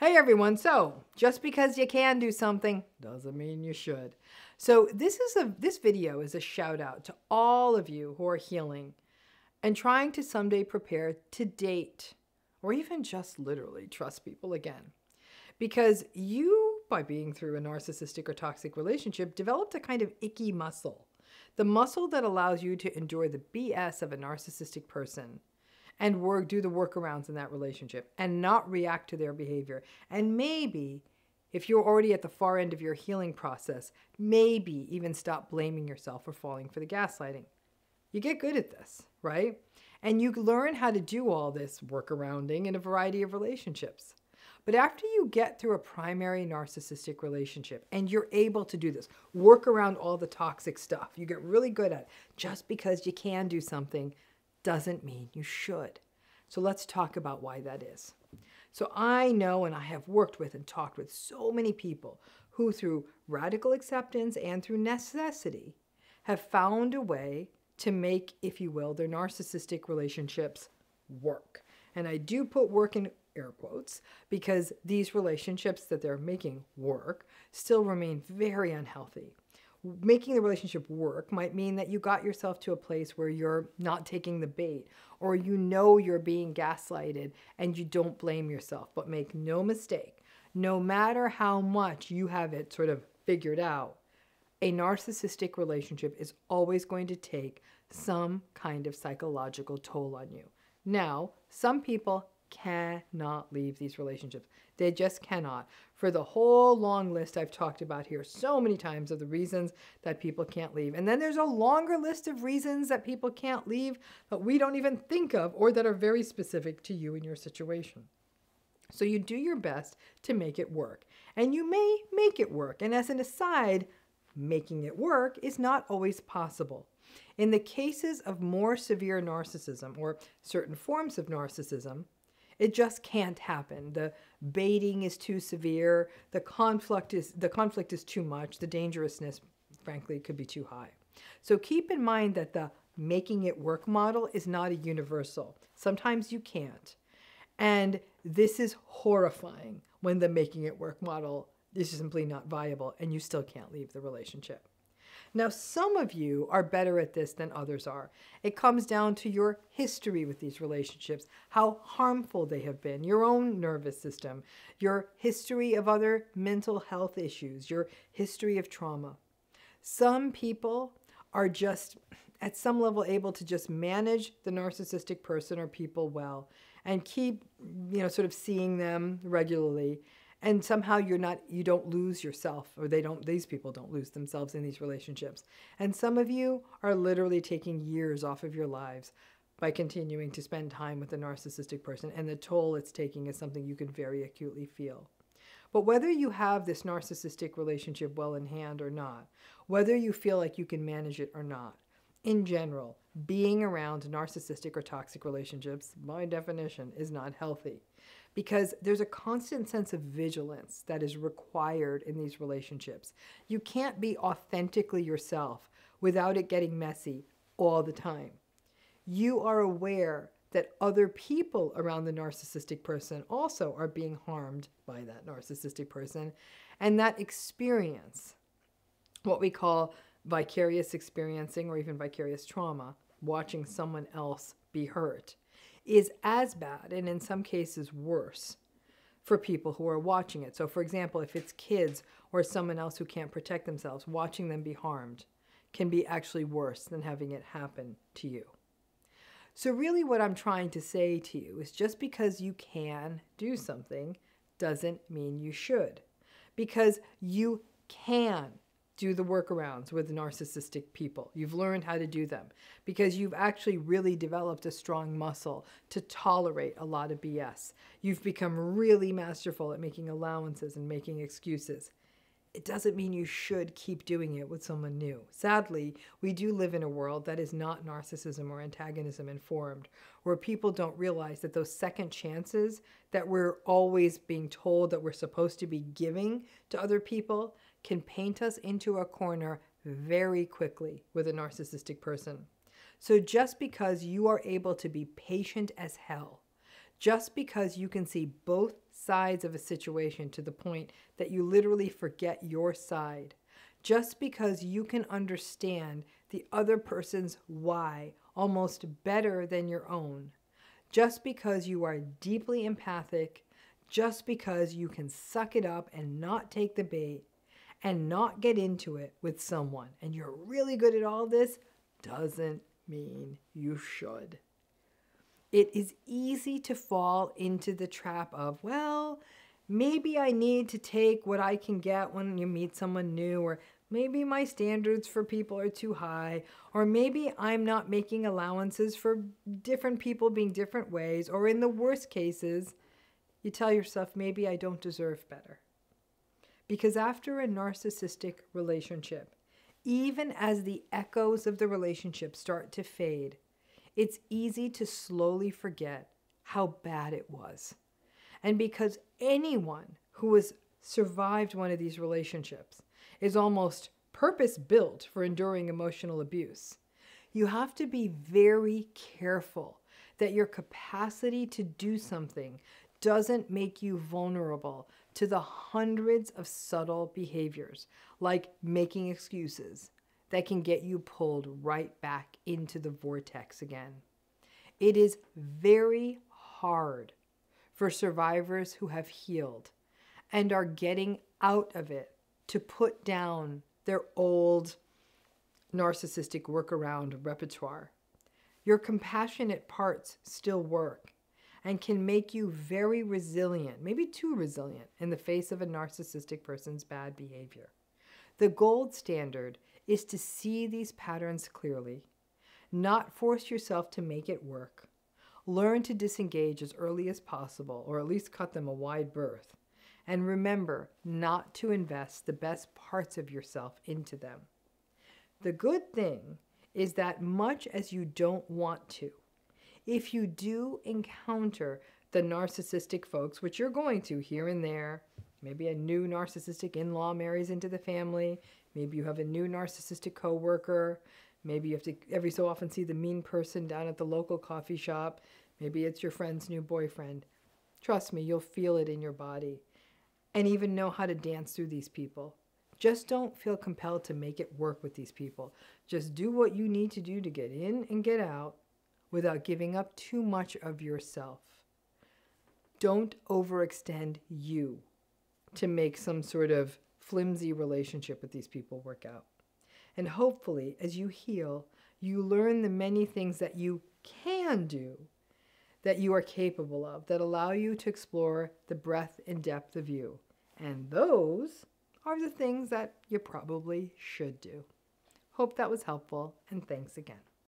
Hey everyone, so just because you can do something doesn't mean you should. So this video is a shout out to all of you who are healing and trying to someday prepare to date or even just literally trust people again. Because you, by being through a narcissistic or toxic relationship, developed a kind of icky muscle. The muscle that allows you to endure the BS of a narcissistic person and do the workarounds in that relationship and not react to their behavior. And maybe, if you're already at the far end of your healing process, maybe even stop blaming yourself for falling for the gaslighting. You get good at this, right? And you learn how to do all this workarounding in a variety of relationships. But after you get through a primary narcissistic relationship and you're able to do this, work around all the toxic stuff, you get really good at it. Just because you can do something doesn't mean you should. So let's talk about why that is. So I know, and I have worked with and talked with so many people who through radical acceptance and through necessity have found a way to make, if you will, their narcissistic relationships work. And I do put work in air quotes because these relationships that they're making work still remain very unhealthy. Making the relationship work might mean that you got yourself to a place where you're not taking the bait, or you know you're being gaslighted and you don't blame yourself. But make no mistake, no matter how much you have it sort of figured out, a narcissistic relationship is always going to take some kind of psychological toll on you. Now, some people cannot leave these relationships. They just cannot. For the whole long list I've talked about here so many times of the reasons that people can't leave. And then there's a longer list of reasons that people can't leave that we don't even think of or that are very specific to you and your situation. So you do your best to make it work. And you may make it work. And as an aside, making it work is not always possible. In the cases of more severe narcissism or certain forms of narcissism, it just can't happen. The baiting is too severe. The conflict is too much. The dangerousness, frankly, could be too high. So keep in mind that the making it work model is not a universal. Sometimes you can't. And this is horrifying when the making it work model is simply not viable and you still can't leave the relationship. Now, some of you are better at this than others are. It comes down to your history with these relationships, how harmful they have been, your own nervous system, your history of other mental health issues, your history of trauma. Some people are just, at some level, able to just manage the narcissistic person or people well and keep, sort of seeing them regularly. And somehow you don't lose yourself, or these people don't lose themselves in these relationships. And some of you are literally taking years off of your lives by continuing to spend time with a narcissistic person, and the toll it's taking is something you can very acutely feel. But whether you have this narcissistic relationship well in hand or not, whether you feel like you can manage it or not, in general, being around narcissistic or toxic relationships, by definition, is not healthy. Because there's a constant sense of vigilance that is required in these relationships. You can't be authentically yourself without it getting messy all the time. You are aware that other people around the narcissistic person also are being harmed by that narcissistic person. And that experience, what we call vicarious experiencing or even vicarious trauma, watching someone else be hurt, is as bad and in some cases worse for people who are watching it. So for example, if it's kids or someone else who can't protect themselves, watching them be harmed can be actually worse than having it happen to you. So really what I'm trying to say to you is just because you can do something doesn't mean you should. Because you can do the workarounds with narcissistic people. You've learned how to do them because you've actually really developed a strong muscle to tolerate a lot of BS. You've become really masterful at making allowances and making excuses. It doesn't mean you should keep doing it with someone new. Sadly, we do live in a world that is not narcissism or antagonism informed, where people don't realize that those second chances that we're always being told that we're supposed to be giving to other people can paint us into a corner very quickly with a narcissistic person. So just because you are able to be patient as hell, just because you can see both sides of a situation to the point that you literally forget your side, just because you can understand the other person's why almost better than your own, just because you are deeply empathic, just because you can suck it up and not take the bait and not get into it with someone, and you're really good at all this, doesn't mean you should. It is easy to fall into the trap of, well, maybe I need to take what I can get when you meet someone new, or maybe my standards for people are too high, or maybe I'm not making allowances for different people being different ways, or in the worst cases, you tell yourself, maybe I don't deserve better. Because after a narcissistic relationship, even as the echoes of the relationship start to fade, it's easy to slowly forget how bad it was. And because anyone who has survived one of these relationships is almost purpose-built for enduring emotional abuse, you have to be very careful that your capacity to do something doesn't make you vulnerable to the hundreds of subtle behaviors, like making excuses, that can get you pulled right back into the vortex again. It is very hard for survivors who have healed and are getting out of it to put down their old narcissistic workaround repertoire. Your compassionate parts still work and can make you very resilient, maybe too resilient, in the face of a narcissistic person's bad behavior. The gold standard is to see these patterns clearly, not force yourself to make it work, learn to disengage as early as possible, or at least cut them a wide berth, and remember not to invest the best parts of yourself into them. The good thing is that much as you don't want to, if you do encounter the narcissistic folks, which you're going to here and there, maybe a new narcissistic in-law marries into the family, maybe you have a new narcissistic coworker, maybe you have to every so often see the mean person down at the local coffee shop, maybe it's your friend's new boyfriend. Trust me, you'll feel it in your body and even know how to dance through these people. Just don't feel compelled to make it work with these people. Just do what you need to do to get in and get out without giving up too much of yourself. Don't overextend you to make some sort of flimsy relationship with these people work out. And hopefully, as you heal, you learn the many things that you can do, that you are capable of, that allow you to explore the breadth and depth of you. And those are the things that you probably should do. Hope that was helpful, and thanks again.